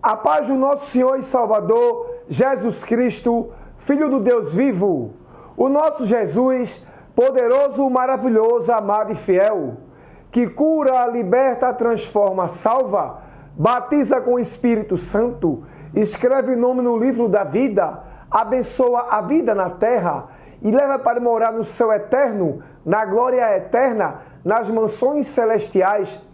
A paz do nosso Senhor e Salvador, Jesus Cristo, Filho do Deus vivo. O nosso Jesus, poderoso, maravilhoso, amado e fiel, que cura, liberta, transforma, salva, batiza com o Espírito Santo, escreve o nome no livro da vida, abençoa a vida na terra e leva para morar no céu eterno, na glória eterna, nas mansões celestiais,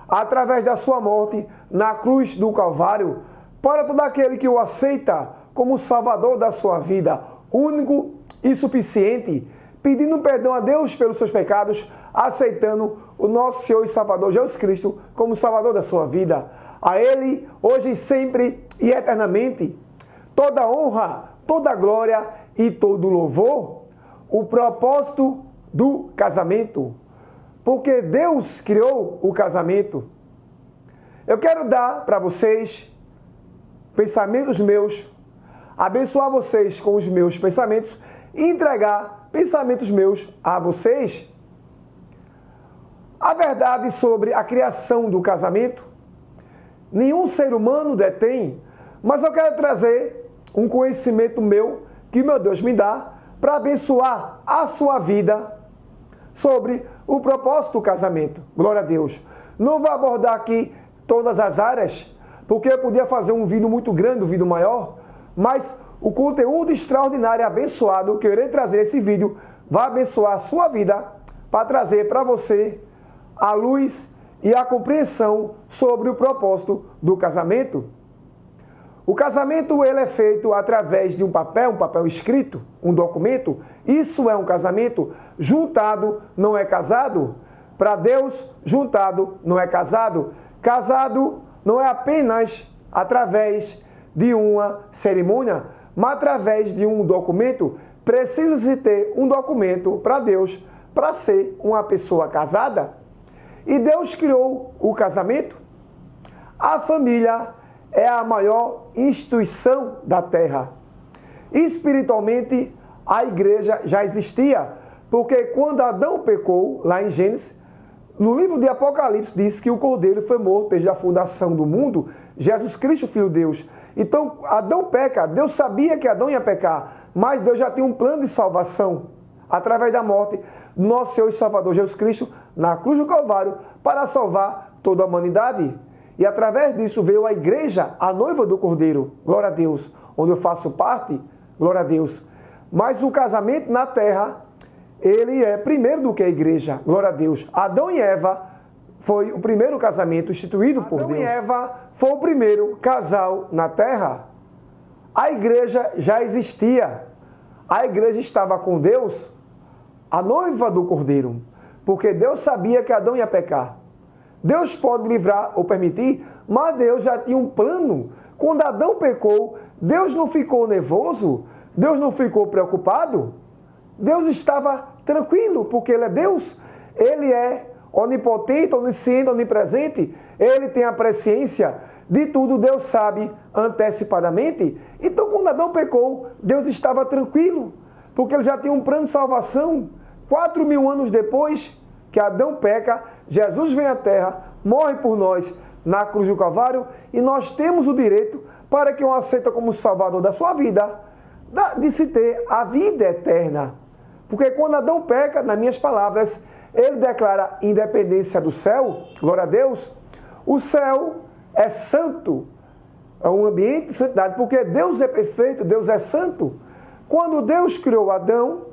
através da sua morte na cruz do Calvário, para todo aquele que o aceita como Salvador da sua vida, único e suficiente, pedindo perdão a Deus pelos seus pecados, aceitando o nosso Senhor e Salvador Jesus Cristo como Salvador da sua vida. A Ele, hoje e sempre e eternamente, toda honra, toda glória e todo louvor. O propósito do casamento. Porque Deus criou o casamento. Eu quero dar para vocês pensamentos meus, abençoar vocês com os meus pensamentos e entregar pensamentos meus a vocês. A verdade sobre a criação do casamento, nenhum ser humano detém, mas eu quero trazer um conhecimento meu, que meu Deus me dá, para abençoar a sua vida sobre o propósito do casamento. Glória a Deus. Não vou abordar aqui todas as áreas, porque eu podia fazer um vídeo muito grande, um vídeo maior, mas o conteúdo extraordinário e abençoado que eu irei trazer esse vídeo vai abençoar a sua vida para trazer para você a luz e a compreensão sobre o propósito do casamento. O casamento ele é feito através de um papel escrito, um documento. Isso é um casamento. Juntado não é casado. Para Deus, juntado não é casado. Casado não é apenas através de uma cerimônia, mas através de um documento. Precisa-se ter um documento para Deus para ser uma pessoa casada. E Deus criou o casamento. A família é a maior instituição da terra. Espiritualmente, a igreja já existia, porque quando Adão pecou, lá em Gênesis, no livro de Apocalipse, diz que o Cordeiro foi morto desde a fundação do mundo, Jesus Cristo, Filho de Deus. Então, Adão peca, Deus sabia que Adão ia pecar, mas Deus já tinha um plano de salvação, através da morte do nosso Senhor e Salvador Jesus Cristo, na cruz do Calvário, para salvar toda a humanidade. E através disso veio a igreja, a noiva do Cordeiro, glória a Deus, onde eu faço parte, glória a Deus. Mas o casamento na terra, ele é primeiro do que a igreja, glória a Deus. Adão e Eva foi o primeiro casamento instituído por Deus. Adão e Eva foi o primeiro casal na terra. A igreja já existia. A igreja estava com Deus, a noiva do Cordeiro, porque Deus sabia que Adão ia pecar. Deus pode livrar ou permitir, mas Deus já tinha um plano. Quando Adão pecou, Deus não ficou nervoso, Deus não ficou preocupado. Deus estava tranquilo, porque Ele é Deus. Ele é onipotente, onisciente, onipresente. Ele tem a presciência de tudo, Deus sabe antecipadamente. Então, quando Adão pecou, Deus estava tranquilo, porque Ele já tinha um plano de salvação. 4.000 anos depois que Adão peca, Jesus vem à terra, morre por nós na cruz do Calvário e nós temos o direito, para que o aceita como Salvador da sua vida, de se ter a vida eterna. Porque quando Adão peca, nas minhas palavras, ele declara independência do céu, glória a Deus. O céu é santo, é um ambiente de santidade, porque Deus é perfeito, Deus é santo. Quando Deus criou Adão,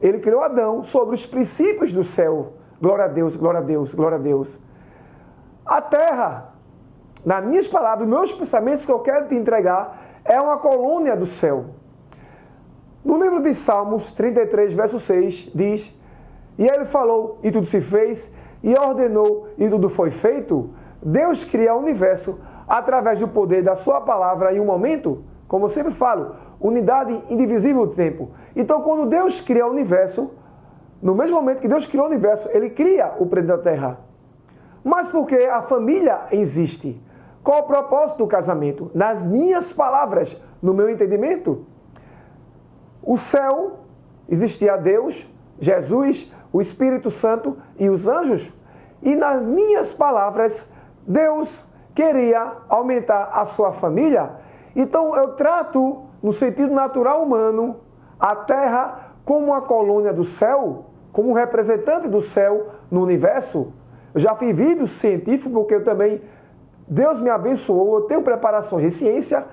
Ele criou Adão sobre os princípios do céu. Glória a Deus, glória a Deus, glória a Deus. A terra, nas minhas palavras, meus pensamentos que eu quero te entregar, é uma colônia do céu. No livro de Salmos 33, verso 6, diz: E ele falou, e tudo se fez, e ordenou, e tudo foi feito. Deus cria o universo através do poder da sua palavra em um momento, como eu sempre falo, unidade indivisível do tempo. Então, quando Deus cria o universo, no mesmo momento que Deus criou o universo, Ele cria o planeta Terra. Mas por que a família existe? Qual o propósito do casamento? Nas minhas palavras, no meu entendimento, o céu, existia Deus, Jesus, o Espírito Santo e os anjos. E nas minhas palavras, Deus queria aumentar a sua família. Então eu trato, no sentido natural humano, a Terra como uma colônia do céu, como um representante do céu no universo. Eu já fiz vídeos científicos, porque eu também, Deus me abençoou, eu tenho preparações de ciência,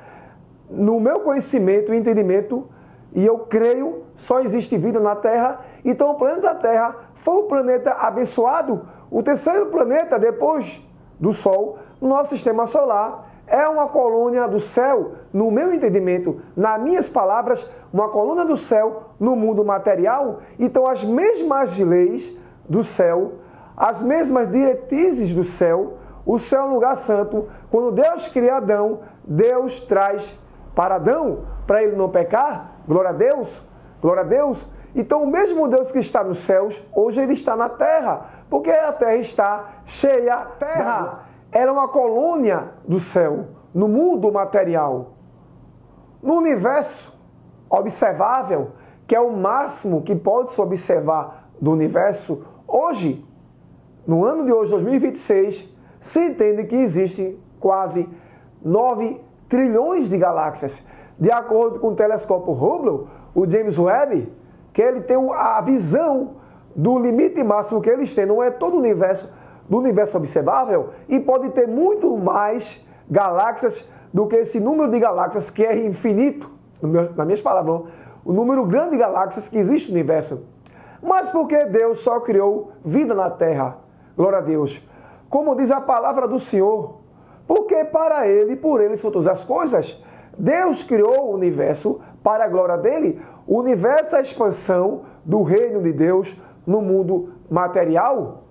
no meu conhecimento e entendimento, e eu creio, só existe vida na Terra. Então o planeta Terra foi um planeta abençoado, o terceiro planeta depois do Sol, no nosso sistema solar, é uma colônia do céu, no meu entendimento, nas minhas palavras, uma colônia do céu no mundo material. Então as mesmas leis do céu, as mesmas diretrizes do céu, o céu é um lugar santo. Quando Deus cria Adão, Deus traz para Adão, para ele não pecar. Glória a Deus, glória a Deus. Então o mesmo Deus que está nos céus, hoje ele está na terra, porque a terra está cheia. A terra era uma colônia do céu, no mundo material. No universo observável, que é o máximo que pode se observar do universo, hoje, no ano de hoje, 2026, se entende que existe quase 9 trilhões de galáxias. De acordo com o telescópio Hubble, o James Webb, que ele tem a visão do limite máximo que eles têm, não é todo o universo, do universo observável, e pode ter muito mais galáxias do que esse número de galáxias que é infinito, nas minhas palavras, o número grande de galáxias que existe no universo. Mas por que Deus só criou vida na Terra? Glória a Deus. Como diz a palavra do Senhor, porque para Ele e por Ele são todas as coisas. Deus criou o universo para a glória dele. O universo é a expansão do reino de Deus no mundo material.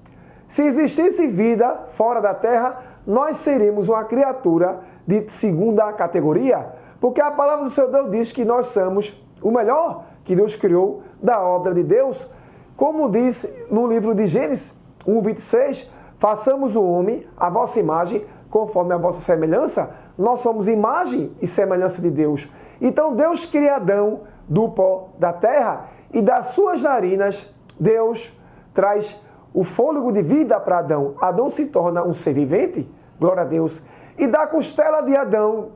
Se existisse vida fora da Terra, nós seríamos uma criatura de segunda categoria, porque a palavra do seu Deus diz que nós somos o melhor que Deus criou da obra de Deus. Como diz no livro de Gênesis 1:26, façamos o homem à vossa imagem, conforme a vossa semelhança. Nós somos imagem e semelhança de Deus. Então Deus cria Adão do pó da terra e das suas narinas Deus traz o fôlego de vida para Adão. Adão se torna um ser vivente, glória a Deus. E da costela de Adão,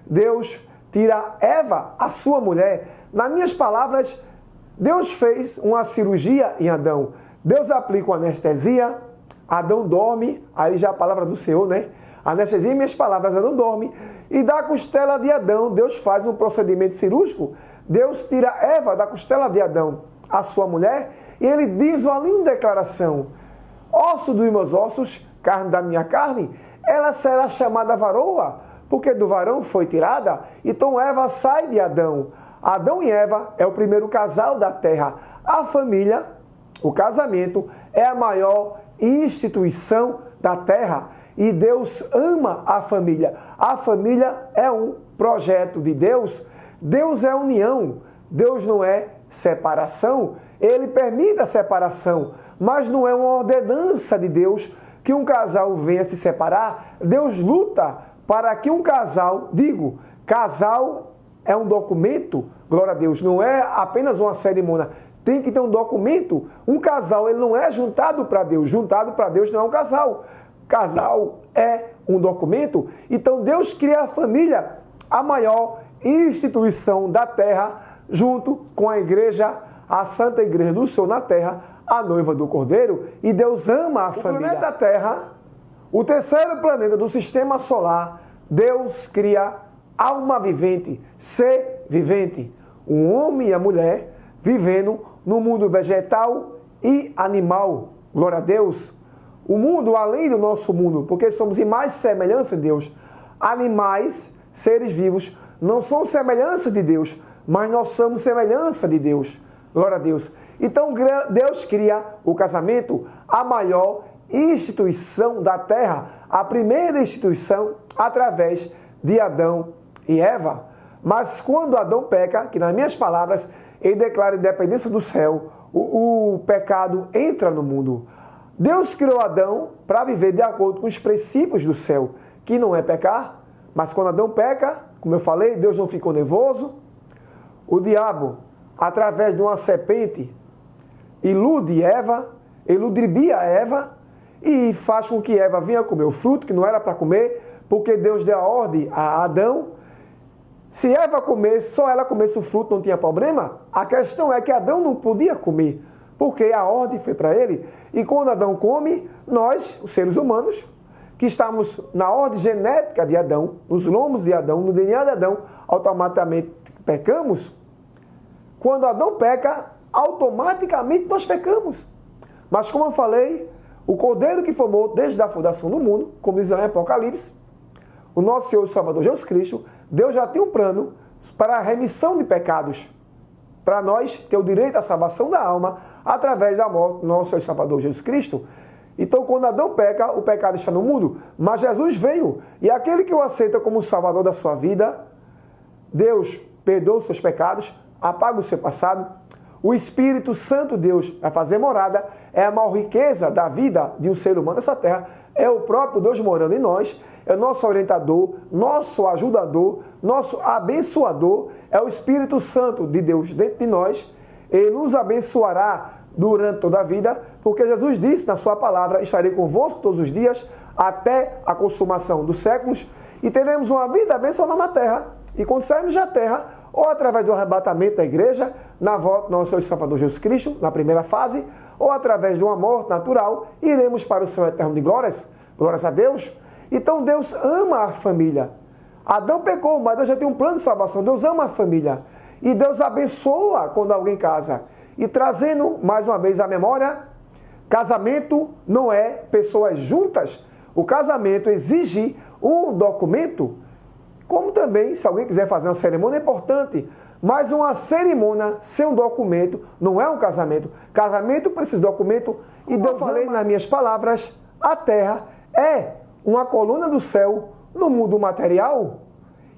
Deus tira Eva, a sua mulher. Nas minhas palavras, Deus fez uma cirurgia em Adão. Deus aplica uma anestesia, Adão dorme, aí já a palavra do Senhor, né? Anestesia em minhas palavras, Adão dorme. E da costela de Adão, Deus faz um procedimento cirúrgico. Deus tira Eva da costela de Adão, a sua mulher, e ele diz uma linda declaração: osso dos meus ossos, carne da minha carne, ela será chamada varoa, porque do varão foi tirada. Então Eva sai de Adão. Adão e Eva é o primeiro casal da terra. A família, o casamento, é a maior instituição da terra. E Deus ama a família. A família é um projeto de Deus. Deus é união. Deus não é separação. Ele permite a separação, mas não é uma ordenança de Deus que um casal venha se separar. Deus luta para que um casal, casal é um documento, glória a Deus, não é apenas uma cerimônia, tem que ter um documento. Um casal, ele não é juntado para Deus, juntado para Deus não é um casal. Casal é um documento. Então Deus cria a família, a maior instituição da terra, junto com a igreja, a Santa Igreja do Senhor na terra, a noiva do Cordeiro, e Deus ama a família. O planeta Terra, o terceiro planeta do sistema solar, Deus cria alma vivente, ser vivente, um homem e a mulher vivendo no mundo vegetal e animal. Glória a Deus. O mundo além do nosso mundo, porque somos imagem e semelhança de Deus. Animais, seres vivos, não são semelhança de Deus, mas nós somos semelhança de Deus. Glória a Deus. Então Deus cria o casamento, a maior instituição da terra, a primeira instituição através de Adão e Eva. Mas quando Adão peca, que nas minhas palavras, ele declara independência do céu, o pecado entra no mundo. Deus criou Adão para viver de acordo com os princípios do céu, que não é pecar, mas quando Adão peca, como eu falei, Deus não ficou nervoso. O diabo, através de uma serpente, ilude Eva, iludibria Eva e faz com que Eva venha comer o fruto que não era para comer, porque Deus deu a ordem a Adão. Se Eva comesse, só ela comesse o fruto, não tinha problema. A questão é que Adão não podia comer, porque a ordem foi para ele. E quando Adão come, nós, os seres humanos, que estamos na ordem genética de Adão, nos lomos de Adão, no DNA de Adão, automaticamente pecamos. Quando Adão peca, automaticamente nós pecamos. Mas como eu falei, o Cordeiro que foi morto desde a fundação do mundo, como diz lá em Apocalipse, o nosso Senhor e Salvador Jesus Cristo, Deus já tem um plano para a remissão de pecados, para nós ter o direito à salvação da alma através da morte do nosso Senhor e Salvador Jesus Cristo. Então, quando Adão peca, o pecado está no mundo, mas Jesus veio, e aquele que o aceita como o Salvador da sua vida, Deus perdoa os seus pecados, apaga o seu passado. O Espírito Santo Deus vai fazer morada, é a maior riqueza da vida de um ser humano nessa terra, é o próprio Deus morando em nós, é o nosso orientador, nosso ajudador, nosso abençoador, é o Espírito Santo de Deus dentro de nós. Ele nos abençoará durante toda a vida, porque Jesus disse na sua palavra, estarei convosco todos os dias, até a consumação dos séculos, e teremos uma vida abençoada na terra. E quando sairmos da terra, ou através do arrebatamento da igreja, na volta do nosso Senhor e Salvador Jesus Cristo, na primeira fase, ou através de uma morte natural, iremos para o céu eterno de glórias, glórias a Deus. Então Deus ama a família. Adão pecou, mas Deus já tem um plano de salvação. Deus ama a família. E Deus abençoa quando alguém casa. E trazendo, mais uma vez, à memória, casamento não é pessoas juntas. O casamento exige um documento, como também, se alguém quiser fazer uma cerimônia, é importante. Mas uma cerimônia sem um documento não é um casamento. Casamento precisa de documento. E Deus falei nas minhas palavras, a terra é uma coluna do céu no mundo material.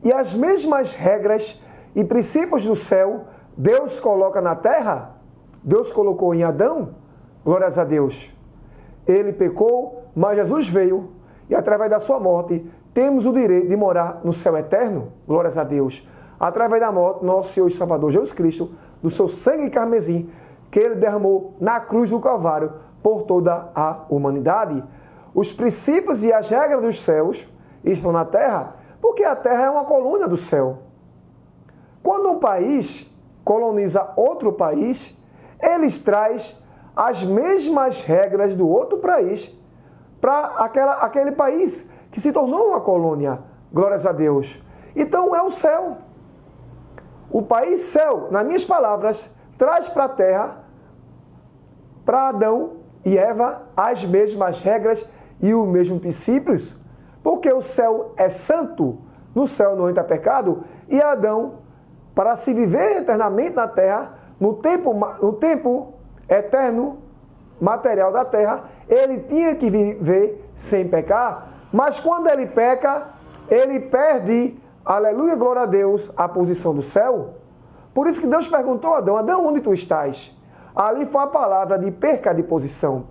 E as mesmas regras e princípios do céu, Deus coloca na terra, Deus colocou em Adão, glórias a Deus. Ele pecou, mas Jesus veio, e através da sua morte, temos o direito de morar no céu eterno, glórias a Deus. Através da morte, nosso Senhor e Salvador Jesus Cristo, do seu sangue carmesim, que ele derramou na cruz do Calvário por toda a humanidade. Os princípios e as regras dos céus estão na terra, porque a terra é uma coluna do céu. Quando um país coloniza outro país, eles trazem as mesmas regras do outro país para aquele país que se tornou uma colônia. Glórias a Deus. Então é o céu. O país céu, nas minhas palavras, traz para a terra, para Adão e Eva, as mesmas regras e os mesmos princípios, porque o céu é santo, no céu não entra pecado, e Adão, para se viver eternamente na terra, no tempo eterno, material da terra, ele tinha que viver sem pecar, mas quando ele peca, ele perde, aleluia, glória a Deus, a posição do céu. Por isso que Deus perguntou a Adão, Adão, onde tu estás? Ali foi a palavra de perca de posição,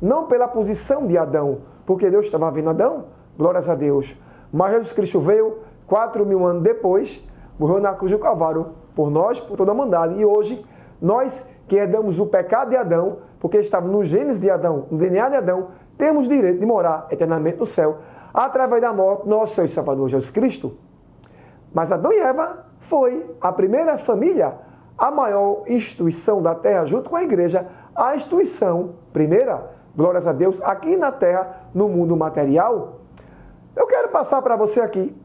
não pela posição de Adão, porque Deus estava vendo Adão, glórias a Deus. Mas Jesus Cristo veio 4.000 anos depois, morreu na cruz do Calvário, por nós, por toda a humanidade. E hoje, nós que herdamos o pecado de Adão, porque estava no gênese de Adão, no DNA de Adão, temos direito de morar eternamente no céu, através da morte, nosso Senhor e Salvador Jesus Cristo. Mas Adão e Eva foi a primeira família, a maior instituição da terra, junto com a igreja, a instituição primeira, glórias a Deus, aqui na terra, no mundo material. Eu quero passar para você aqui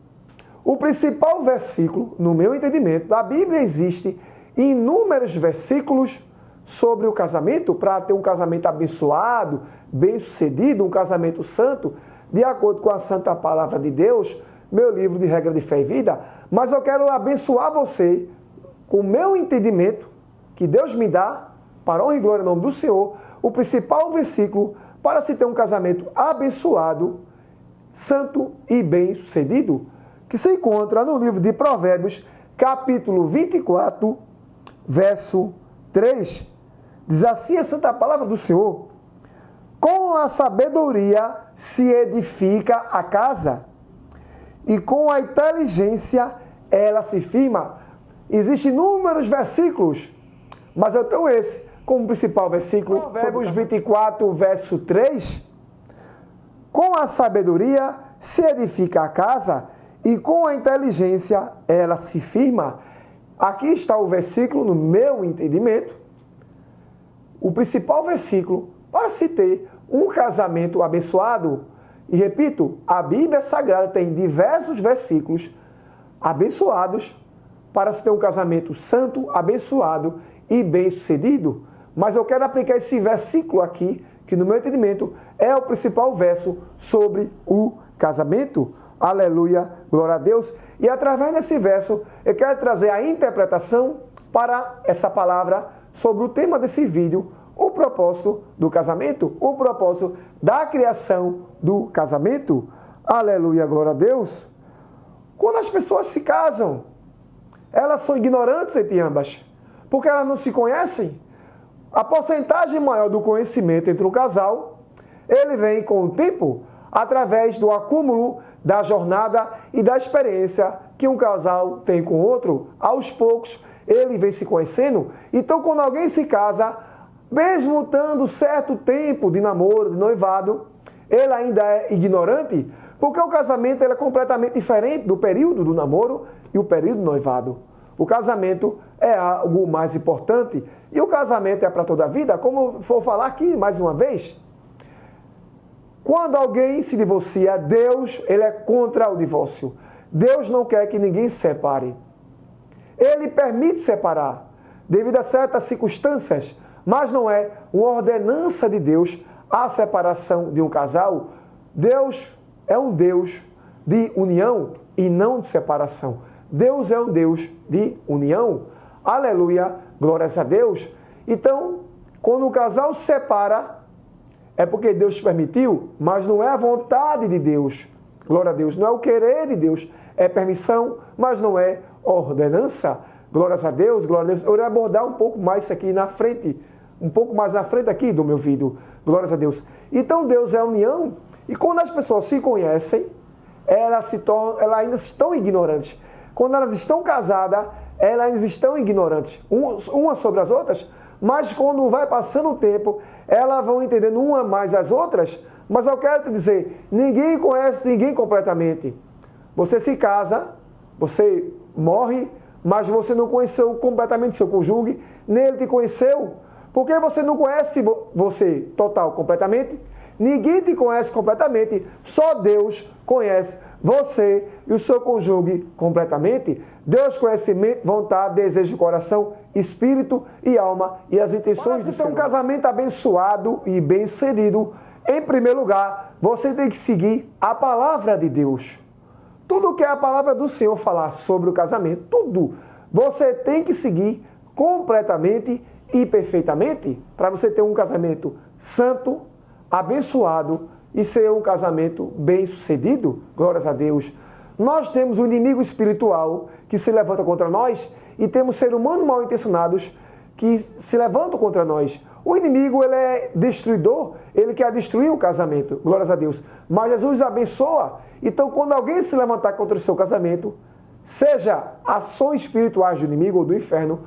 o principal versículo, no meu entendimento, da Bíblia. Existe inúmeros versículos sobre o casamento, para ter um casamento abençoado, bem-sucedido, um casamento santo, de acordo com a santa palavra de Deus, meu livro de regra de fé e vida. Mas eu quero abençoar você com o meu entendimento, que Deus me dá, para honra e glória em nome do Senhor, o principal versículo para se ter um casamento abençoado, santo e bem-sucedido, que se encontra no livro de Provérbios, capítulo 24, verso 3. Diz assim a santa palavra do Senhor: com a sabedoria se edifica a casa, e com a inteligência ela se firma. Existem inúmeros versículos, mas eu tenho esse como principal versículo, Provérbios 24, verso 3. Com a sabedoria se edifica a casa e com a inteligência ela se firma. Aqui está o versículo, no meu entendimento, o principal versículo para se ter um casamento abençoado. E repito, a Bíblia Sagrada tem diversos versículos abençoados para se ter um casamento santo, abençoado e bem-sucedido. Mas eu quero aplicar esse versículo aqui, que no meu entendimento é o principal verso sobre o casamento. Aleluia, glória a Deus. E através desse verso, eu quero trazer a interpretação para essa palavra sobre o tema desse vídeo, o propósito do casamento, o propósito da criação do casamento. Aleluia, glória a Deus. Quando as pessoas se casam, elas são ignorantes entre ambas, porque elas não se conhecem. A porcentagem maior do conhecimento entre o casal, ele vem com o tempo, através do acúmulo da jornada e da experiência que um casal tem com o outro. Aos poucos, ele vem se conhecendo. Então, quando alguém se casa, mesmo estando certo tempo de namoro, de noivado, ele ainda é ignorante, porque o casamento ele é completamente diferente do período do namoro e o período do noivado. O casamento é algo mais importante e o casamento é para toda a vida, como vou falar aqui mais uma vez. Quando alguém se divorcia, Deus ele é contra o divórcio. Deus não quer que ninguém se separe. Ele permite separar devido a certas circunstâncias, mas não é uma ordenança de Deus a separação de um casal. Deus é um Deus de união e não de separação. Deus é um Deus de união. Aleluia, glórias a Deus. Então, quando o casal se separa, é porque Deus permitiu, mas não é a vontade de Deus. Glória a Deus, não é o querer de Deus. É permissão, mas não é ordenança. Glórias a Deus, glória a Deus. Eu vou abordar um pouco mais isso aqui na frente, um pouco mais na frente aqui do meu vídeo. Glórias a Deus. Então Deus é a união. E quando as pessoas se conhecem, elas ainda estão ignorantes. Quando elas estão casadas, elas estão ignorantes, umas sobre as outras, mas quando vai passando o tempo, elas vão entendendo uma mais as outras. Mas eu quero te dizer, ninguém conhece ninguém completamente. Você se casa, você morre, mas você não conheceu completamente seu cônjuge, nem ele te conheceu. Porque você não conhece você total, completamente. Ninguém te conhece completamente, só Deus conhece você e o seu cônjuge completamente. Deus conhece mente, vontade, desejo de coração, espírito e alma e as intenções do seu. Para ter um casamento abençoado e bem-sucedido, em primeiro lugar, você tem que seguir a palavra de Deus. Tudo que é a palavra do Senhor falar sobre o casamento, tudo, você tem que seguir completamente e perfeitamente para você ter um casamento santo, abençoado e ser um casamento bem-sucedido. Glórias a Deus. Nós temos um inimigo espiritual que se levanta contra nós e temos seres humanos mal intencionados que se levantam contra nós. O inimigo, ele é destruidor, ele quer destruir o casamento. Glórias a Deus. Mas Jesus abençoa. Então, quando alguém se levantar contra o seu casamento, seja ações espirituais do inimigo ou do inferno,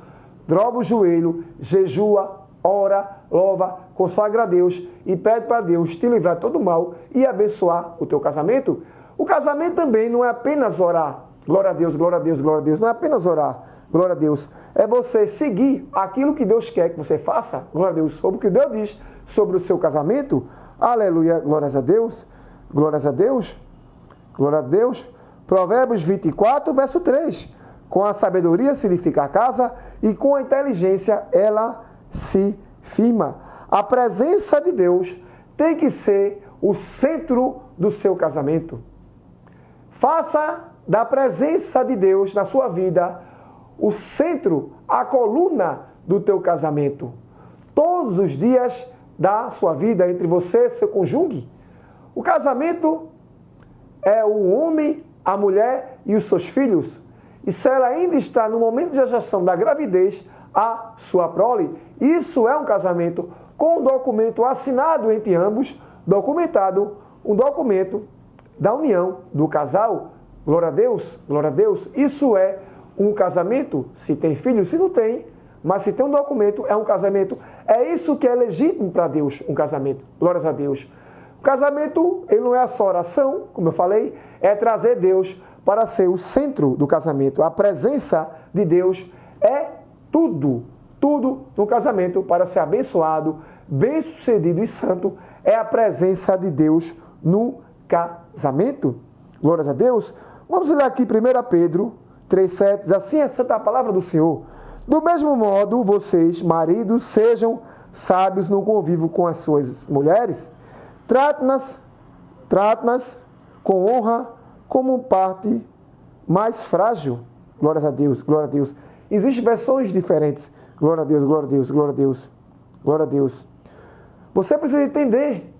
dobra o joelho, jejua, ora, louva, consagra a Deus e pede para Deus te livrar de todo mal e abençoar o teu casamento. O casamento também não é apenas orar, glória a Deus, glória a Deus, glória a Deus, não é apenas orar, glória a Deus. É você seguir aquilo que Deus quer que você faça, glória a Deus, sobre o que Deus diz sobre o seu casamento. Aleluia, glórias a Deus, glórias a Deus, glória a Deus. Provérbios 24, verso 3. Com a sabedoria se edifica a casa e com a inteligência ela se firma. A presença de Deus tem que ser o centro do seu casamento. Faça da presença de Deus na sua vida o centro, a coluna do teu casamento. Todos os dias da sua vida, entre você e seu cônjuge. O casamento é o homem, a mulher e os seus filhos. E se ela ainda está no momento de gestação da gravidez, a sua prole, isso é um casamento com um documento assinado entre ambos, documentado, um documento da união do casal. Glória a Deus, glória a Deus. Isso é um casamento, se tem filho, se não tem, mas se tem um documento, é um casamento. É isso que é legítimo para Deus, um casamento. Glórias a Deus. O casamento, ele não é só oração, como eu falei, é trazer Deus para ser o centro do casamento. A presença de Deus é tudo no casamento para ser abençoado, bem-sucedido e santo, é a presença de Deus no casamento. Glórias a Deus. Vamos ler aqui 1 Pedro 3,7, diz assim a santa palavra do Senhor. Do mesmo modo, vocês, maridos, sejam sábios no convívio com as suas mulheres, trate-nas com honra como parte mais frágil. Glórias a Deus, glória a Deus. Existem versões diferentes. Glória a Deus, glória a Deus, glória a Deus, glória a Deus. Você precisa entender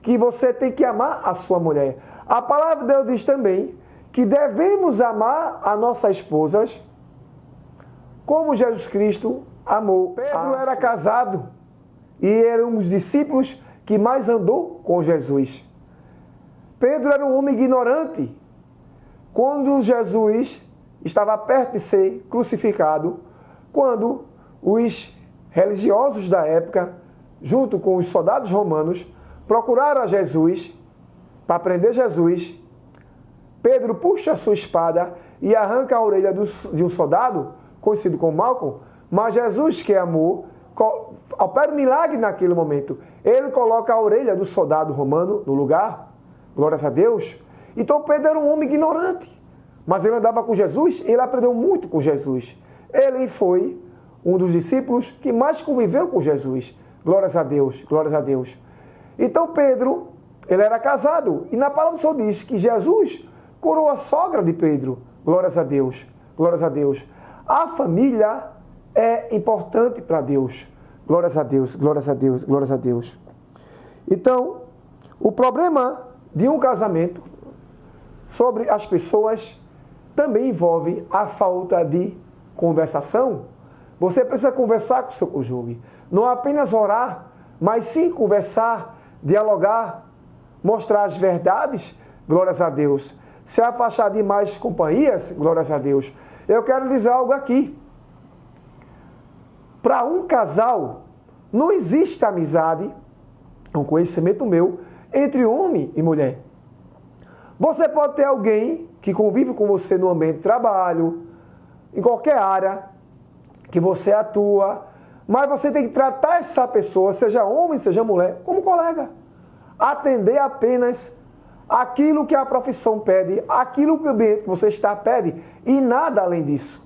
que você tem que amar a sua mulher. A palavra de Deus diz também que devemos amar as nossas esposas como Jesus Cristo amou. Pedro era casado e era um dos discípulos que mais andou com Jesus. Pedro era um homem ignorante. Quando Jesus estava perto de ser crucificado, quando os religiosos da época, junto com os soldados romanos, procuraram a Jesus para prender Jesus, Pedro puxa a sua espada e arranca a orelha de um soldado, conhecido como Malco, mas Jesus, que é amor, opera um milagre naquele momento. Ele coloca a orelha do soldado romano no lugar, glórias a Deus. Então Pedro era um homem ignorante, mas ele andava com Jesus, ele aprendeu muito com Jesus. Ele foi um dos discípulos que mais conviveu com Jesus. Glórias a Deus, glórias a Deus. Então Pedro, ele era casado, e na palavra do Senhor diz que Jesus curou a sogra de Pedro. Glórias a Deus, glórias a Deus. A família é importante para Deus. Glórias a Deus, glórias a Deus, glórias a Deus. Então, o problema de um casamento sobre as pessoas também envolve a falta de conversação. Você precisa conversar com o seu cônjuge. Não apenas orar, mas sim conversar, dialogar, mostrar as verdades, glórias a Deus. Se afastar de mais companhias, glórias a Deus. Eu quero dizer algo aqui. Para um casal, não existe amizade, um conhecimento meu, entre homem e mulher. Você pode ter alguém que convive com você no ambiente de trabalho, em qualquer área que você atua, mas você tem que tratar essa pessoa, seja homem, seja mulher, como colega. Atender apenas aquilo que a profissão pede, aquilo que o ambiente que você está pede, e nada além disso.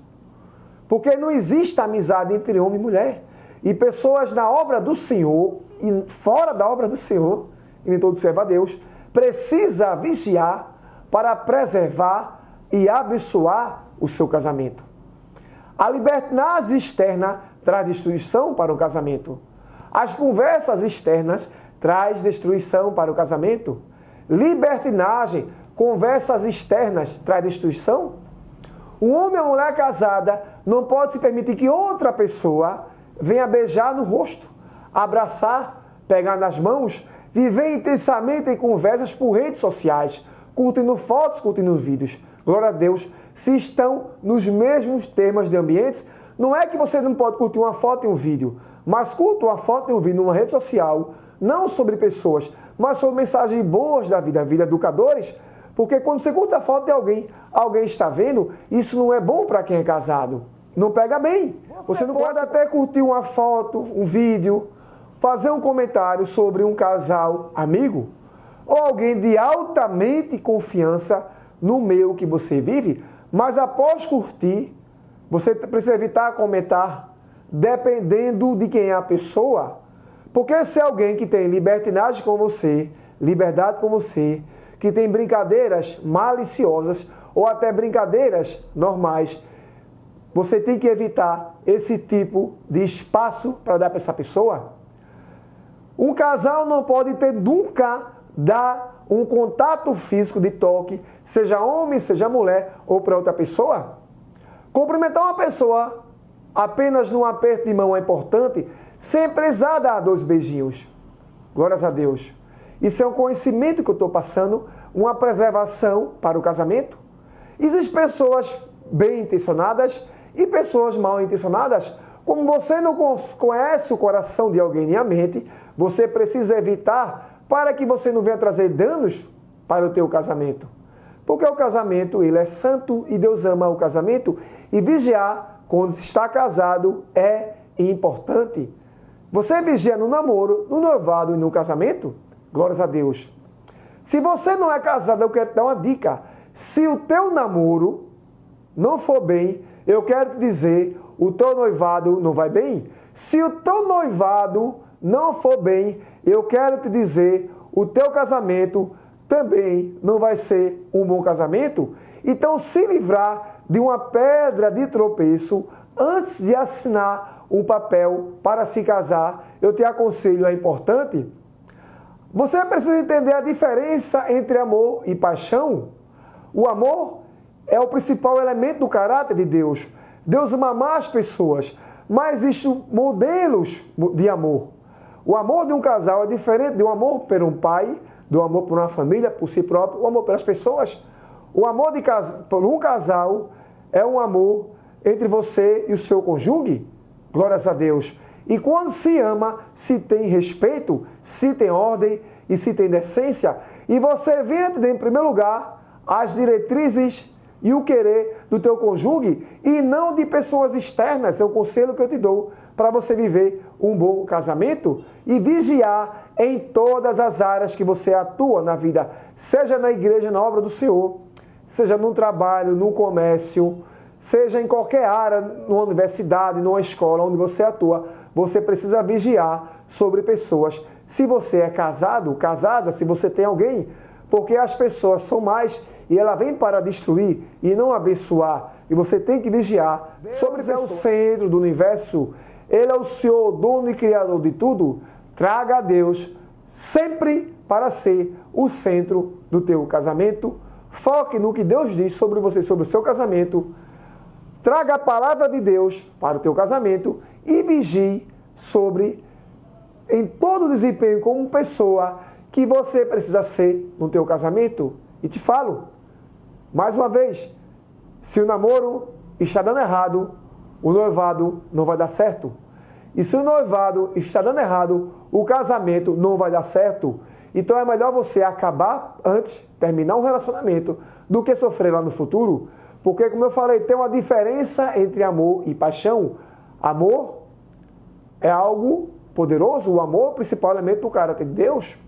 Porque não existe amizade entre homem e mulher. E pessoas na obra do Senhor, e fora da obra do Senhor, e nem todo servo a Deus, precisa vigiar para preservar e abençoar o seu casamento. A libertinagem externa traz destruição para o casamento. As conversas externas traz destruição para o casamento. Libertinagem, conversas externas traz destruição. Um homem ou mulher casada não pode se permitir que outra pessoa venha beijar no rosto, abraçar, pegar nas mãos, viver intensamente em conversas por redes sociais, curtindo fotos, curtindo vídeos. Glória a Deus, se estão nos mesmos temas de ambientes, não é que você não pode curtir uma foto e um vídeo, mas curta uma foto e um vídeo numa rede social, não sobre pessoas, mas sobre mensagens boas da vida educadores, porque quando você curta a foto de alguém está vendo, isso não é bom para quem é casado. Não pega bem. Você não pode até curtir uma foto, um vídeo, fazer um comentário sobre um casal amigo ou alguém de altamente confiança no meio que você vive, mas após curtir, você precisa evitar comentar, dependendo de quem é a pessoa, porque se é alguém que tem libertinagem com você, liberdade com você, que tem brincadeiras maliciosas ou até brincadeiras normais, você tem que evitar esse tipo de espaço para dar para essa pessoa. Um casal não pode ter nunca dar um contato físico de toque, seja homem, seja mulher ou para outra pessoa. Cumprimentar uma pessoa apenas num aperto de mão é importante, sem precisar dar 2 beijinhos. Glórias a Deus. Isso é um conhecimento que eu estou passando, uma preservação para o casamento. Existem pessoas bem intencionadas e pessoas mal intencionadas. Como você não conhece o coração de alguém nem a mente, você precisa evitar para que você não venha trazer danos para o teu casamento. Porque o casamento, ele é santo e Deus ama o casamento, e vigiar quando se está casado é importante. Você vigia no namoro, no noivado e no casamento? Glórias a Deus. Se você não é casado, eu quero te dar uma dica. Se o teu namoro não for bem, eu quero te dizer, o teu noivado não vai bem? Se o teu noivado não for bem, eu quero te dizer, o teu casamento também não vai ser um bom casamento. Então, se livrar de uma pedra de tropeço antes de assinar um papel para se casar, eu te aconselho, é importante. Você precisa entender a diferença entre amor e paixão. O amor é o principal elemento do caráter de Deus. Deus ama amar as pessoas, mas existem modelos de amor. O amor de um casal é diferente do amor por um pai, do amor por uma família, por si próprio, o amor pelas pessoas. O amor por um casal é um amor entre você e o seu cônjuge. Glórias a Deus. E quando se ama, se tem respeito, se tem ordem e se tem decência. E você vem atender, em primeiro lugar, as diretrizes e o querer do teu cônjuge e não de pessoas externas. É o conselho que eu te dou para você viver um bom casamento e vigiar em todas as áreas que você atua na vida, seja na igreja, na obra do Senhor, seja no trabalho, no comércio, seja em qualquer área, numa universidade, numa escola onde você atua, você precisa vigiar sobre pessoas. Se você é casado, casada, se você tem alguém, porque as pessoas são mais e ela vem para destruir e não abençoar. E você tem que vigiar. Deus sobre é o centro do universo. Ele é o Senhor, dono e criador de tudo. Traga a Deus sempre para ser o centro do teu casamento. Foque no que Deus diz sobre você, sobre o seu casamento. Traga a palavra de Deus para o teu casamento e vigie sobre, em todo o desempenho como pessoa que você precisa ser no teu casamento. E te falo, mais uma vez, se o namoro está dando errado, o noivado não vai dar certo. E se o noivado está dando errado, o casamento não vai dar certo. Então é melhor você acabar antes, terminar um relacionamento, do que sofrer lá no futuro. Porque, como eu falei, tem uma diferença entre amor e paixão. Amor é algo poderoso, o amor é o principal elemento do caráter de Deus.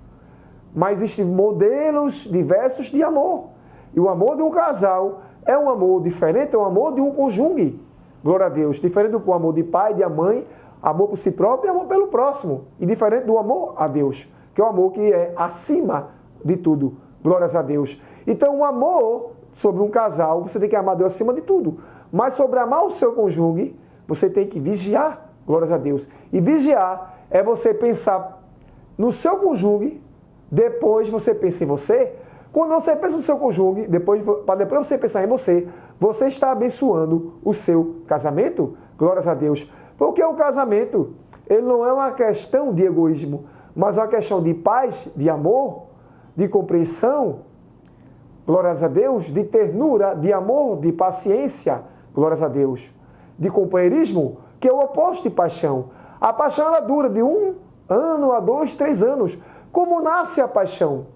Mas existem modelos diversos de amor. E o amor de um casal é um amor diferente, é um amor de um cônjuge. Glória a Deus. Diferente do amor de pai, de mãe, amor por si próprio e amor pelo próximo. E diferente do amor a Deus, que é o amor que é acima de tudo. Glórias a Deus. Então, o amor sobre um casal, você tem que amar Deus acima de tudo. Mas sobre amar o seu cônjuge, você tem que vigiar. Glórias a Deus. E vigiar é você pensar no seu cônjuge, depois você pensa em você. Quando você pensa no seu cônjuge, depois você pensar em você, você está abençoando o seu casamento. Glórias a Deus. Porque o casamento, ele não é uma questão de egoísmo, mas uma questão de paz, de amor, de compreensão, glórias a Deus, de ternura, de amor, de paciência, glórias a Deus, de companheirismo, que é o oposto de paixão. A paixão, ela dura de 1 ano a 2, 3 anos. Como nasce a paixão?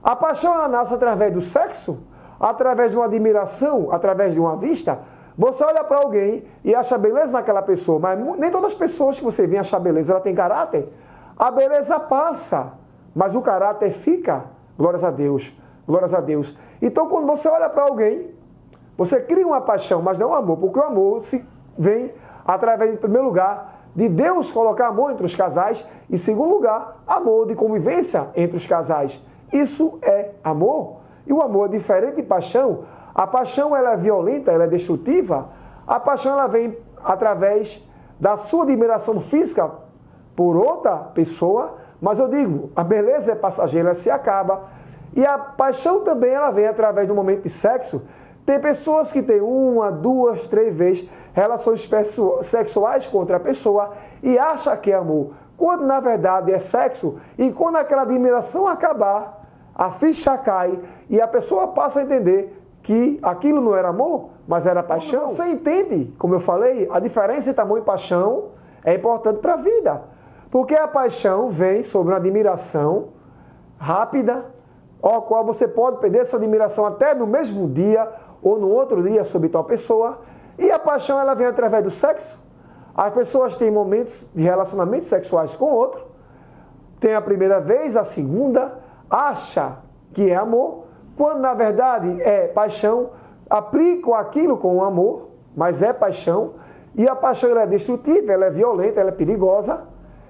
A paixão, ela nasce através do sexo, através de uma admiração, através de uma vista. Você olha para alguém e acha beleza naquela pessoa, mas nem todas as pessoas que você vê achar beleza, ela tem caráter. A beleza passa, mas o caráter fica. Glórias a Deus. Glórias a Deus. Então, quando você olha para alguém, você cria uma paixão, mas não um amor, porque o amor vem através, em primeiro lugar, de Deus colocar amor entre os casais, e, em segundo lugar, amor de convivência entre os casais. Isso é amor. E o amor é diferente de paixão. A paixão, ela é violenta, ela é destrutiva. A paixão, ela vem através da sua admiração física por outra pessoa, mas eu digo, a beleza é passageira, ela se acaba. E a paixão também, ela vem através do momento de sexo. Tem pessoas que têm 1, 2, 3 vezes relações sexuais com outra pessoa e acha que é amor, quando na verdade é sexo. E quando aquela admiração acabar, a ficha cai e a pessoa passa a entender que aquilo não era amor, mas era paixão. Você entende, como eu falei, a diferença entre amor e paixão é importante para a vida. Porque a paixão vem sobre uma admiração rápida, ao qual você pode perder essa admiração até no mesmo dia ou no outro dia sobre tal pessoa. E a paixão, ela vem através do sexo. As pessoas têm momentos de relacionamentos sexuais com o outro, tem a primeira vez, a segunda, acha que é amor, quando na verdade é paixão, aplicam aquilo com o amor, mas é paixão, e a paixão ela é destrutiva, ela é violenta, ela é perigosa,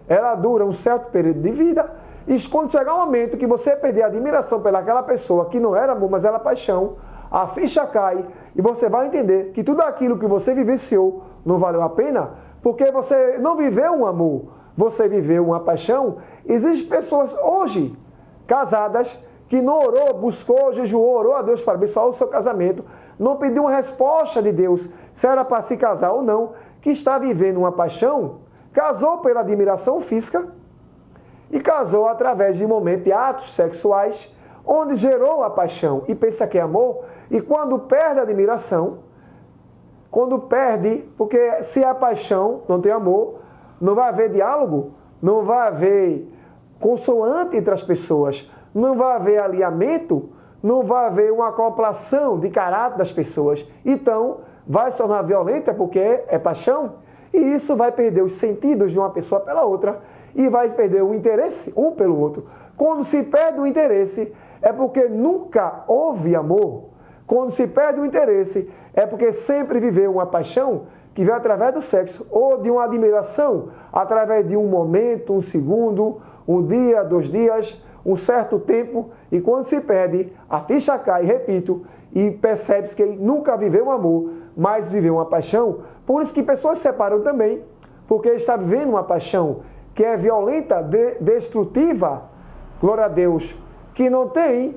ela dura um certo período de vida, e quando chegar um momento que você perder a admiração pelaquela pessoa que não era amor, mas era paixão, a ficha cai e você vai entender que tudo aquilo que você vivenciou não valeu a pena, porque você não viveu um amor, você viveu uma paixão. Existem pessoas hoje casadas que não orou, buscou, jejuou, orou a Deus para abençoar o seu casamento, não pediu uma resposta de Deus se era para se casar ou não, que está vivendo uma paixão, casou pela admiração física e casou através de momentos de atos sexuais, onde gerou a paixão e pensa que é amor, e quando perde a admiração, quando perde, porque se é paixão, não tem amor, não vai haver diálogo, não vai haver consoante entre as pessoas, não vai haver alinhamento, não vai haver uma acoplação de caráter das pessoas. Então, vai se tornar violenta porque é paixão, e isso vai perder os sentidos de uma pessoa pela outra, e vai perder o interesse um pelo outro. Quando se perde o interesse, é porque nunca houve amor. Quando se perde o interesse, é porque sempre viveu uma paixão que veio através do sexo, ou de uma admiração, através de um momento, um segundo, um dia, 2 dias, um certo tempo, e quando se perde, a ficha cai, repito, e percebe-se que ele nunca viveu um amor, mas viveu uma paixão. Por isso que pessoas se separam também, porque está vivendo uma paixão que é violenta, destrutiva, glória a Deus, que não tem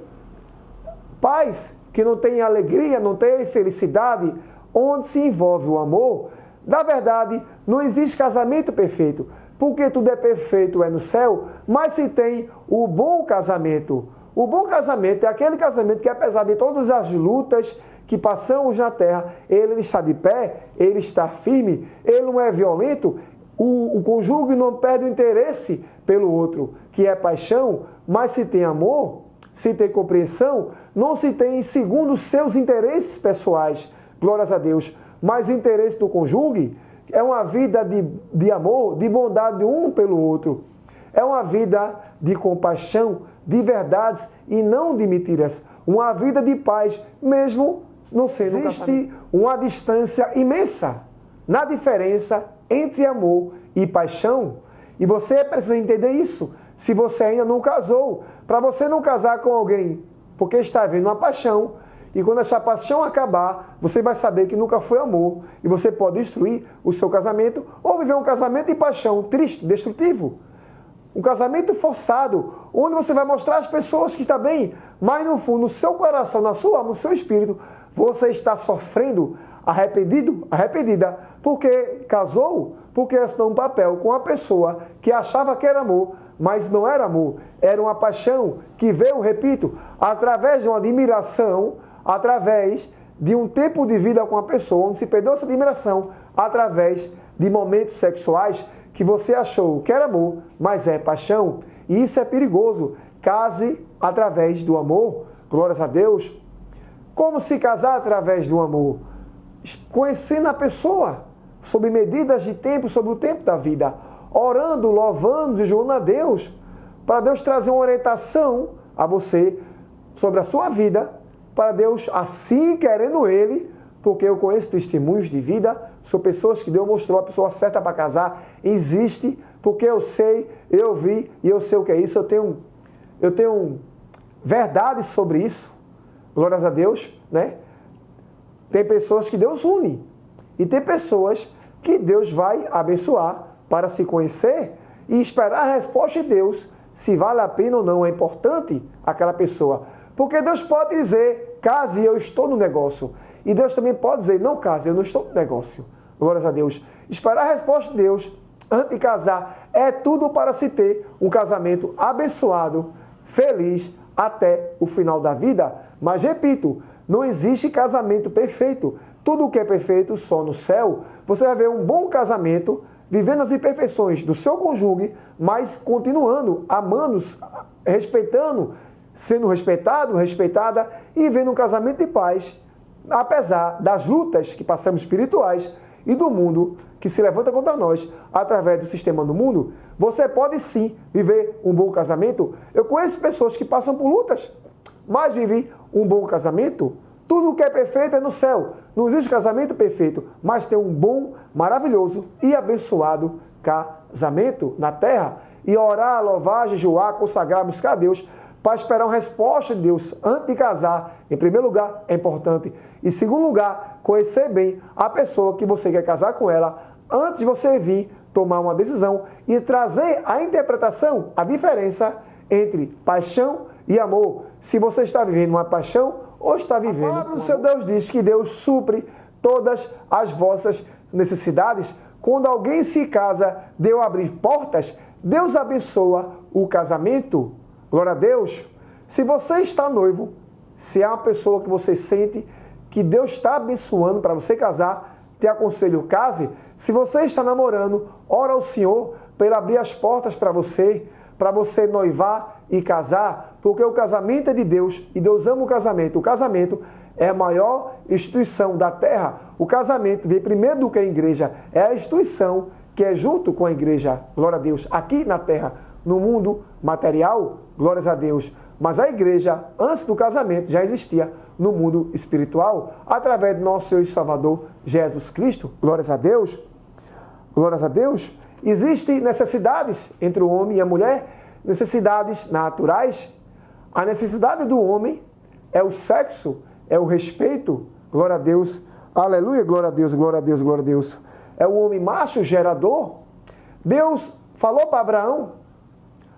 paz, que não tem alegria, não tem felicidade, onde se envolve o amor. Na verdade, não existe casamento perfeito, porque tudo é perfeito é no céu, mas se tem o bom casamento. O bom casamento é aquele casamento que, apesar de todas as lutas que passamos na terra, ele está de pé, ele está firme, ele não é violento, o cônjuge não perde o interesse pelo outro, que é paixão, mas se tem amor, se tem compreensão, não se tem segundo os seus interesses pessoais, glórias a Deus, mas o interesse do cônjuge é uma vida de amor, de bondade um pelo outro. É uma vida de compaixão, de verdades e não de mentiras. Uma vida de paz, mesmo não sendo. Existe uma distância imensa na diferença entre amor e paixão. E você precisa entender isso, se você ainda não casou. Para você não casar com alguém, porque está havendo uma paixão, e quando essa paixão acabar, você vai saber que nunca foi amor, e você pode destruir o seu casamento, ou viver um casamento de paixão triste, destrutivo. Um casamento forçado, onde você vai mostrar às pessoas que está bem, mas no fundo, no seu coração, na sua alma, no seu espírito, você está sofrendo, arrependida, porque casou, porque assinou um papel com uma pessoa que achava que era amor, mas não era amor, era uma paixão que veio, repito, através de uma admiração, através de um tempo de vida com a pessoa, onde se perdeu essa admiração, através de momentos sexuais que você achou que era amor, mas é paixão, e isso é perigoso. Case através do amor, glórias a Deus. Como se casar através do amor? Conhecendo a pessoa, sob medidas de tempo, sobre o tempo da vida, orando, louvando, jejuando a Deus, para Deus trazer uma orientação a você sobre a sua vida, para Deus, assim querendo Ele, porque eu conheço testemunhos de vida, são pessoas que Deus mostrou a pessoa certa para casar, existe, porque eu sei, eu vi e eu sei o que é isso, eu tenho verdades sobre isso, glórias a Deus, né? Tem pessoas que Deus une, e tem pessoas que Deus vai abençoar para se conhecer e esperar a resposta de Deus, se vale a pena ou não, é importante aquela pessoa. Porque Deus pode dizer, case, eu estou no negócio. E Deus também pode dizer, não case, eu não estou no negócio. Glórias a Deus. Esperar a resposta de Deus antes de casar é tudo para se ter um casamento abençoado, feliz, até o final da vida. Mas, repito, não existe casamento perfeito. Tudo que é perfeito só no céu. Você vai ver um bom casamento vivendo as imperfeições do seu cônjuge, mas continuando, amando, respeitando, sendo respeitado, respeitada e vivendo um casamento de paz, apesar das lutas que passamos espirituais e do mundo que se levanta contra nós através do sistema do mundo, você pode sim viver um bom casamento. Eu conheço pessoas que passam por lutas, mas vivem um bom casamento. Tudo o que é perfeito é no céu. Não existe casamento perfeito, mas tem um bom, maravilhoso e abençoado casamento na terra. E orar, louvar, jejuar, consagrar, buscar a Deus para esperar uma resposta de Deus antes de casar, em primeiro lugar, é importante. Em segundo lugar, conhecer bem a pessoa que você quer casar com ela antes de você vir tomar uma decisão e trazer a interpretação, a diferença entre paixão e amor. Se você está vivendo uma paixão ou está vivendo... A palavra do seu Deus diz que Deus supre todas as vossas necessidades. Quando alguém se casa, Deus abrir portas, Deus abençoa o casamento. Glória a Deus. Se você está noivo, se é uma pessoa que você sente que Deus está abençoando para você casar, te aconselho, case. Se você está namorando, ora ao Senhor para Ele abrir as portas para você noivar e casar, porque o casamento é de Deus e Deus ama o casamento. O casamento é a maior instituição da terra. O casamento vem primeiro do que a igreja. É a instituição que é junto com a igreja, glória a Deus, aqui na terra. No mundo material, glórias a Deus. Mas a igreja, antes do casamento, já existia no mundo espiritual, através do nosso Senhor e Salvador, Jesus Cristo. Glórias a Deus. Glórias a Deus. Existem necessidades entre o homem e a mulher, necessidades naturais. A necessidade do homem é o sexo, é o respeito. Glória a Deus. Aleluia, glória a Deus, glória a Deus, glória a Deus. É o homem macho gerador. Deus falou para Abraão,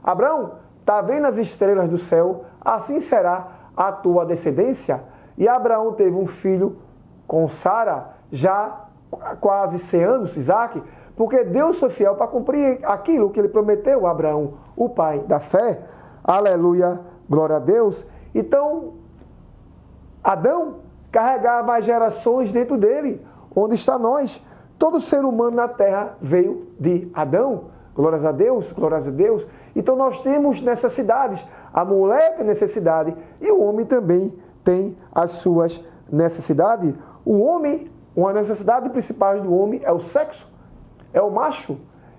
Abraão, está vendo as estrelas do céu? Assim será a tua descendência. E Abraão teve um filho com Sara, já quase 100 anos, Isaac, porque Deus foi fiel para cumprir aquilo que ele prometeu a Abraão, o pai da fé. Aleluia, glória a Deus. Então, Adão carregava as gerações dentro dele. Onde está nós? Todo ser humano na terra veio de Adão. Glórias a Deus, glórias a Deus. Então nós temos necessidades. A mulher tem necessidade e o homem também tem as suas necessidades. O homem, uma necessidade principal do homem é o sexo, é o macho,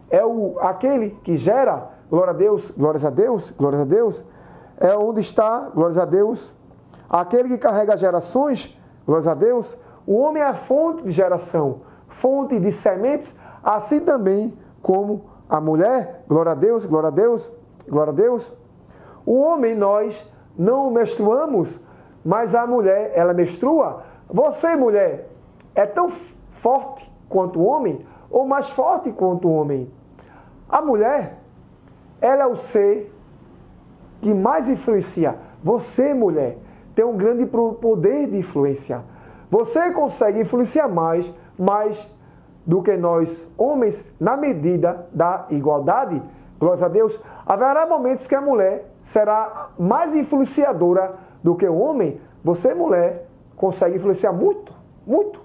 é aquele que gera. Glória a Deus, glórias a Deus, glórias a Deus. É onde está, glórias a Deus, aquele que carrega as gerações, glórias a Deus. O homem é a fonte de geração, fonte de sementes, assim também como a mulher. Glória a Deus, glória a Deus, glória a Deus. O homem, nós não menstruamos, mas a mulher, ela menstrua. Você, mulher, é tão forte quanto o homem ou mais forte quanto o homem? A mulher, ela é o ser que mais influencia. Você, mulher, tem um grande poder de influência. Você consegue influenciar mais do que nós, homens, na medida da igualdade. Glória a Deus. Haverá momentos que a mulher será mais influenciadora do que o homem. Você, mulher, consegue influenciar muito, muito.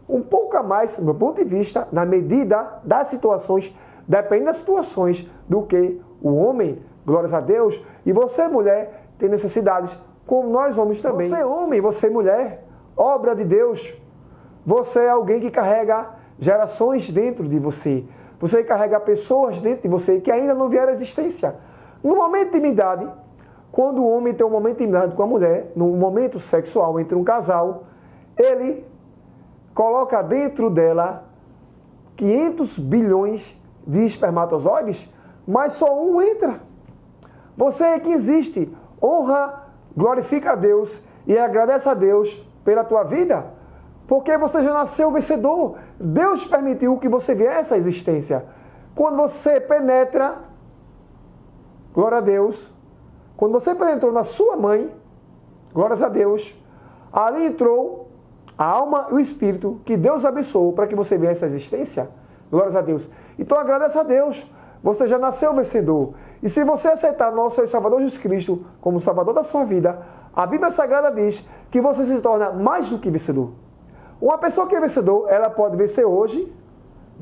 Um pouco a mais, do meu ponto de vista, na medida das situações, depende das situações, do que o homem. Glórias a Deus. E você, mulher, tem necessidades, como nós homens também. Você, homem, você, mulher, obra de Deus. Você é alguém que carrega gerações dentro de você. Você carrega pessoas dentro de você que ainda não vieram à existência. No momento de intimidade, quando o homem tem um momento de intimidade com a mulher, no momento sexual entre um casal, ele coloca dentro dela 500 bilhões de espermatozoides, mas só um entra. Você é que existe. Honra, glorifica a Deus e agradece a Deus pela tua vida. Porque você já nasceu vencedor. Deus permitiu que você viesse à existência. Quando você penetra, glória a Deus, quando você penetrou na sua mãe, glórias a Deus, ali entrou a alma e o espírito que Deus abençoou para que você viesse à existência. Glórias a Deus. Então agradeça a Deus. Você já nasceu vencedor. E se você aceitar nosso Senhor e Salvador Jesus Cristo como Salvador da sua vida, a Bíblia Sagrada diz que você se torna mais do que vencedor. Uma pessoa que é vencedor, ela pode vencer hoje,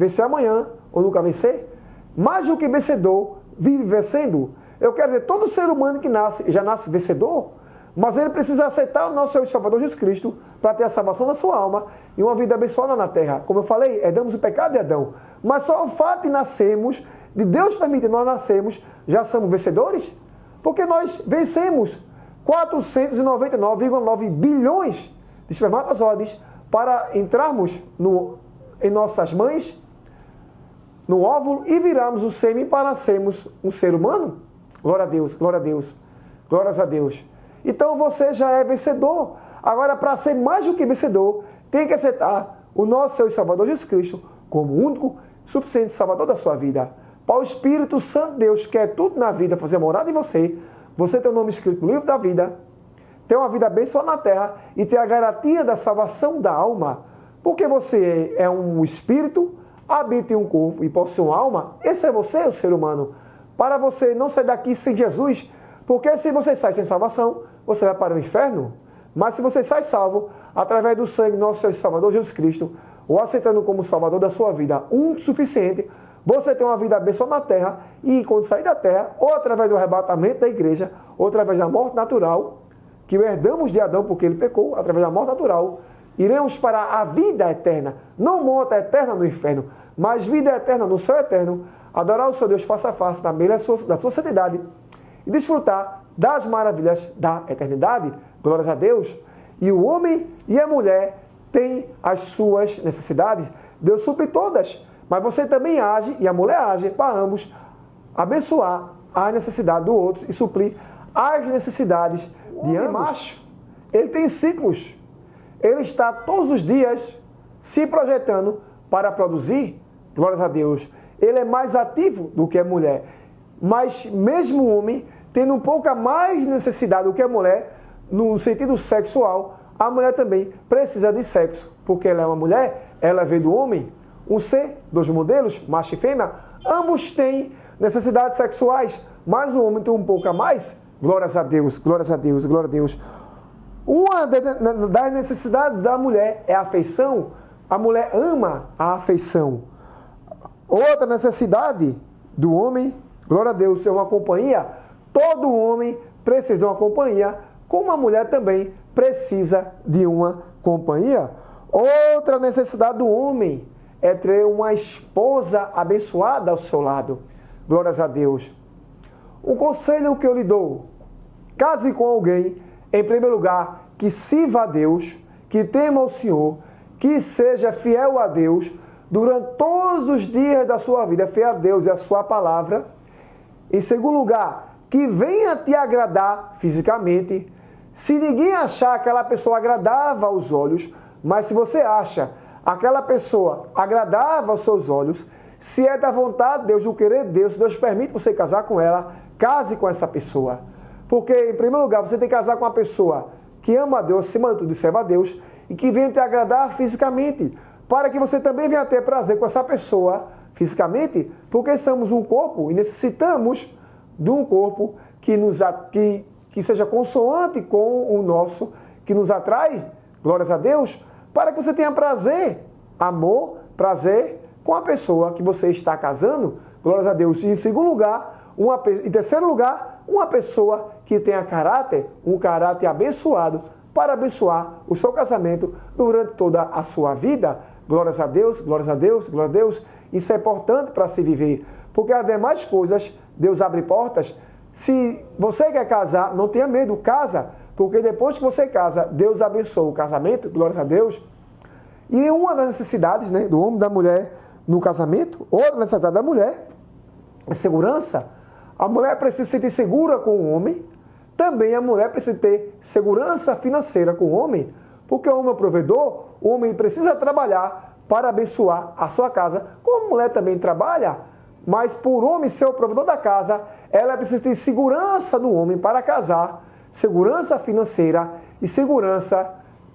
vencer amanhã ou nunca vencer. Mais do que vencedor, vive vencendo. Eu quero dizer, todo ser humano que nasce, já nasce vencedor, mas ele precisa aceitar o nosso Senhor e Salvador Jesus Cristo para ter a salvação da sua alma e uma vida abençoada na terra. Como eu falei, herdamos o pecado de Adão. Mas só o fato de nascermos, de Deus permitir nós nascermos, já somos vencedores? Porque nós vencemos 499,9 bilhões de espermatozoides para entrarmos em nossas mães, no óvulo, e virarmos o sêmen para sermos um ser humano. Glória a Deus, glória a Deus, glórias a Deus. Então você já é vencedor. Agora, para ser mais do que vencedor, tem que aceitar o nosso Senhor e Salvador Jesus Cristo como o único, suficiente Salvador da sua vida. Para o Espírito Santo de Deus, que é tudo na vida, fazer morada em você, você tem o nome escrito no livro da vida, ter uma vida abençoada na terra e ter a garantia da salvação da alma. Porque você é um espírito, habita em um corpo e possui uma alma. Esse é você, o ser humano. Para você não sair daqui sem Jesus, porque se você sai sem salvação, você vai para o inferno. Mas se você sai salvo, através do sangue do nosso Senhor e Salvador Jesus Cristo, ou aceitando como Salvador da sua vida, um suficiente, você tem uma vida abençoada na terra, e quando sair da terra, ou através do arrebatamento da igreja, ou através da morte natural, que herdamos de Adão porque ele pecou, através da morte natural, iremos para a vida eterna. Não morte eterna no inferno, mas vida eterna no céu eterno, adorar o seu Deus face a face, na beira da sua santidade, e desfrutar das maravilhas da eternidade. Glórias a Deus. E o homem e a mulher têm as suas necessidades. Deus supre todas. Mas você também age, e a mulher age, para ambos abençoar a necessidade do outro e suprir as necessidades de ambos. Macho, ele tem ciclos. Ele está todos os dias se projetando para produzir. Glórias a Deus. Ele é mais ativo do que a mulher. Mas mesmo o homem, tendo um pouco mais necessidade do que a mulher, no sentido sexual, a mulher também precisa de sexo. Porque ela é uma mulher, ela veio do homem, um ser, dois modelos, macho e fêmea, ambos têm necessidades sexuais, mas o homem tem um pouco a mais. Glórias a Deus, glórias a Deus, glória a Deus. Uma das necessidades da mulher é a afeição. A mulher ama a afeição. Outra necessidade do homem, glória a Deus, é uma companhia. Todo homem precisa de uma companhia, como a mulher também precisa de uma companhia. Outra necessidade do homem é ter uma esposa abençoada ao seu lado. Glórias a Deus. Um conselho que eu lhe dou: case com alguém, em primeiro lugar, que sirva a Deus, que tema o Senhor, que seja fiel a Deus durante todos os dias da sua vida, fiel a Deus e a sua palavra. Em segundo lugar, que venha te agradar fisicamente. Se ninguém achar aquela pessoa agradável aos olhos, mas se você acha aquela pessoa agradável aos seus olhos, se é da vontade de Deus, do querer de Deus, se Deus permite você casar com ela, case com essa pessoa. Porque, em primeiro lugar, você tem que casar com uma pessoa que ama a Deus, acima de tudo, serve a Deus, e que venha te agradar fisicamente, para que você também venha ter prazer com essa pessoa fisicamente, porque somos um corpo e necessitamos de um corpo que seja consoante com o nosso, que nos atrai, glórias a Deus, para que você tenha prazer, amor, prazer com a pessoa que você está casando, glórias a Deus. E em segundo lugar, em terceiro lugar, uma pessoa que tenha caráter, um caráter abençoado, para abençoar o seu casamento durante toda a sua vida. Glórias a Deus, glórias a Deus, glórias a Deus. Isso é importante para se viver, porque as demais coisas, Deus abre portas. Se você quer casar, não tenha medo, casa, porque depois que você casa, Deus abençoa o casamento, glórias a Deus. E uma das necessidades, né, do homem e da mulher no casamento, outra necessidade da mulher é segurança. A mulher precisa se sentir segura com o homem, também a mulher precisa ter segurança financeira com o homem, porque o homem é o provedor, o homem precisa trabalhar para abençoar a sua casa, como a mulher também trabalha, mas por homem ser o provedor da casa, ela precisa ter segurança no homem para casar, segurança financeira e segurança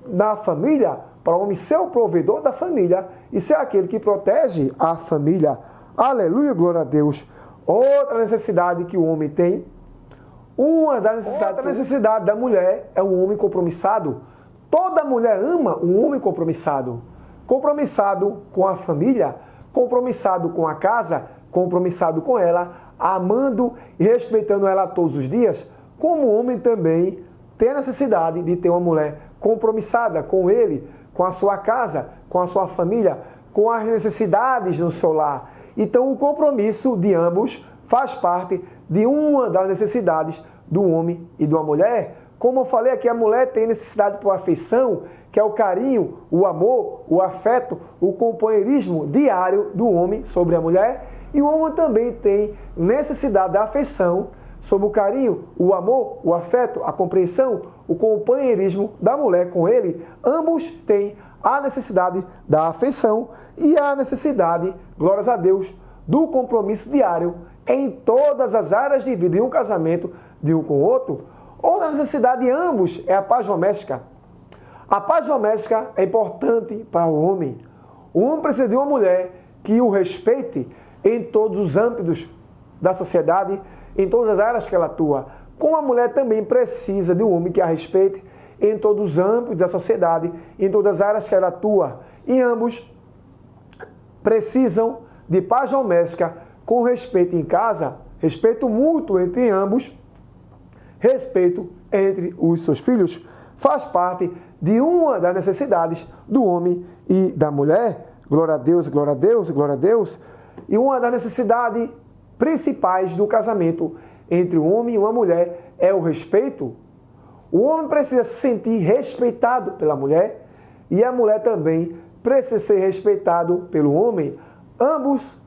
da família, para o homem ser o provedor da família e ser aquele que protege a família. Aleluia, glória a Deus. Outra necessidade que o homem tem, outra necessidade da mulher é um homem compromissado. Toda mulher ama um homem compromissado. Compromissado com a família, compromissado com a casa, compromissado com ela, amando e respeitando ela todos os dias, como o homem também tem a necessidade de ter uma mulher compromissada com ele, com a sua casa, com a sua família, com as necessidades no seu lar. Então, o compromisso de ambos faz parte de uma das necessidades do homem e de uma mulher. Como eu falei aqui, a mulher tem necessidade por afeição, que é o carinho, o amor, o afeto, o companheirismo diário do homem sobre a mulher. E o homem também tem necessidade da afeição, sobre o carinho, o amor, o afeto, a compreensão, o companheirismo da mulher com ele. Ambos têm a necessidade da afeição e a necessidade, glórias a Deus, do compromisso diário em todas as áreas de vida, em um casamento de um com o outro. Outra necessidade de ambos é a paz doméstica. A paz doméstica é importante para o homem. O homem precisa de uma mulher que o respeite em todos os âmbitos da sociedade, em todas as áreas que ela atua. Como a mulher também precisa de um homem que a respeite em todos os âmbitos da sociedade, em todas as áreas que ela atua. E ambos precisam de paz doméstica com respeito em casa, respeito mútuo entre ambos, respeito entre os seus filhos. Faz parte de uma das necessidades do homem e da mulher. Glória a Deus, glória a Deus, glória a Deus. E uma das necessidades principais do casamento entre um homem e uma mulher é o respeito. O homem precisa se sentir respeitado pela mulher e a mulher também precisa ser respeitado pelo homem. Ambos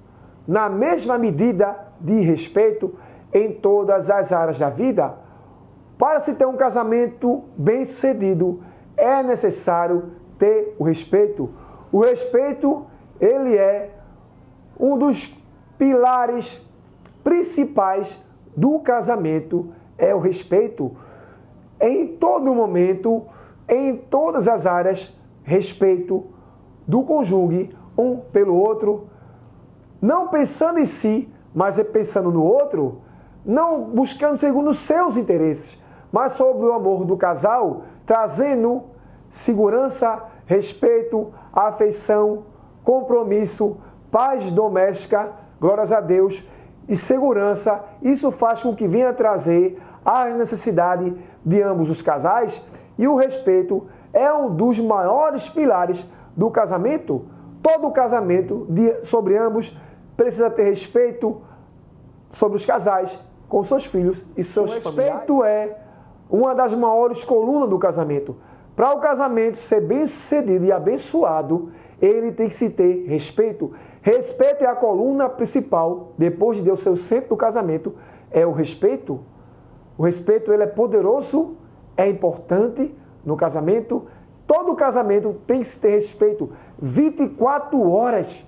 na mesma medida de respeito em todas as áreas da vida. Para se ter um casamento bem-sucedido, é necessário ter o respeito. O respeito, ele é um dos pilares principais do casamento, é o respeito. Em todo momento, em todas as áreas, respeito do cônjuge, um pelo outro, não pensando em si, mas é pensando no outro, não buscando segundo os seus interesses, mas sobre o amor do casal, trazendo segurança, respeito, afeição, compromisso, paz doméstica, glórias a Deus, e segurança. Isso faz com que venha trazer a necessidade de ambos os casais, e o respeito é um dos maiores pilares do casamento. Todo casamento sobre ambos precisa ter respeito sobre os casais, com seus filhos e seus familiares. O respeito é uma das maiores colunas do casamento. Para o casamento ser bem-sucedido e abençoado, ele tem que se ter respeito. Respeito é a coluna principal, depois de Deus ser o centro do casamento, é o respeito. O respeito, ele é poderoso, é importante no casamento. Todo casamento tem que se ter respeito. 24 horas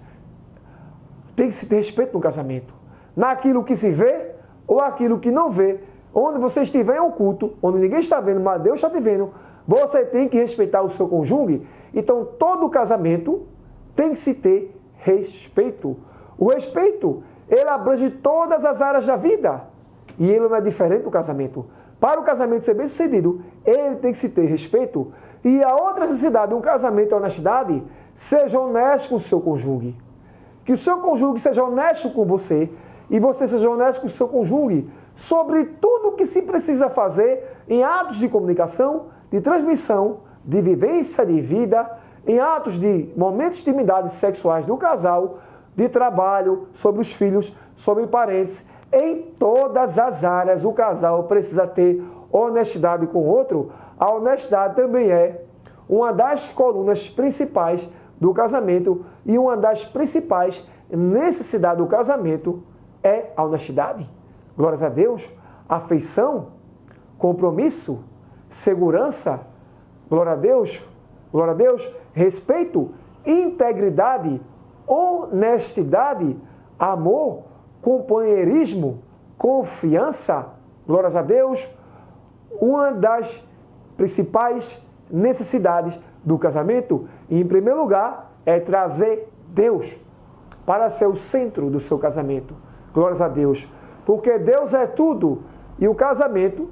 tem que se ter respeito no casamento. Naquilo que se vê ou aquilo que não vê. Onde você estiver em um culto, onde ninguém está vendo, mas Deus está te vendo, você tem que respeitar o seu cônjuge. Então, todo casamento tem que se ter respeito. O respeito, ele abrange todas as áreas da vida. E ele não é diferente do casamento. Para o casamento ser bem sucedido, ele tem que se ter respeito. E a outra necessidade de um casamento é honestidade. Seja honesto com o seu cônjuge. Que o seu cônjuge seja honesto com você e você seja honesto com o seu cônjuge sobre tudo o que se precisa fazer em atos de comunicação, de transmissão, de vivência de vida, em atos de momentos de intimidade sexuais do casal, de trabalho, sobre os filhos, sobre parentes. Em todas as áreas o casal precisa ter honestidade com o outro. A honestidade também é uma das colunas principais do casamento e uma das principais necessidades do casamento é a honestidade. Glórias a Deus, afeição, compromisso, segurança, glória a Deus, respeito, integridade, honestidade, amor, companheirismo, confiança, glórias a Deus, uma das principais necessidades do casamento. E, em primeiro lugar, é trazer Deus para ser o centro do seu casamento. Glórias a Deus. Porque Deus é tudo. E o casamento,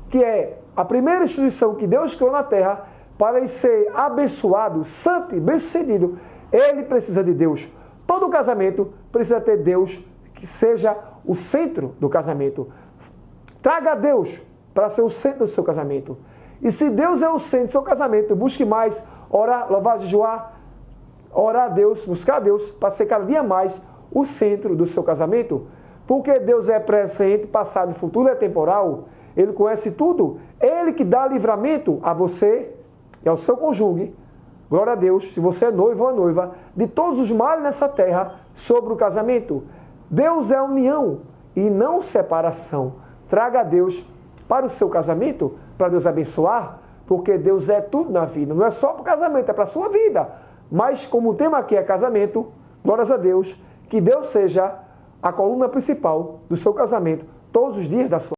que é a primeira instituição que Deus criou na terra, para ele ser abençoado, santo e bem-sucedido, ele precisa de Deus. todo casamento precisa ter Deus que seja o centro do casamento. Traga Deus para ser o centro do seu casamento. E se Deus é o centro do seu casamento, busque mais orar, louvar, jejuar, orar a Deus, buscar a Deus para ser cada dia mais o centro do seu casamento. Porque Deus é presente, passado, futuro e temporal. Ele conhece tudo. Ele que dá livramento a você e ao seu cônjuge. Glória a Deus, se você é noivo ou noiva, de todos os males nessa terra sobre o casamento. Deus é união e não separação. Traga Deus para o seu casamento, para Deus abençoar, porque Deus é tudo na vida. Não é só para o casamento, é para a sua vida. Mas como o tema aqui é casamento, glórias a Deus, que Deus seja a coluna principal do seu casamento todos os dias da sua vida.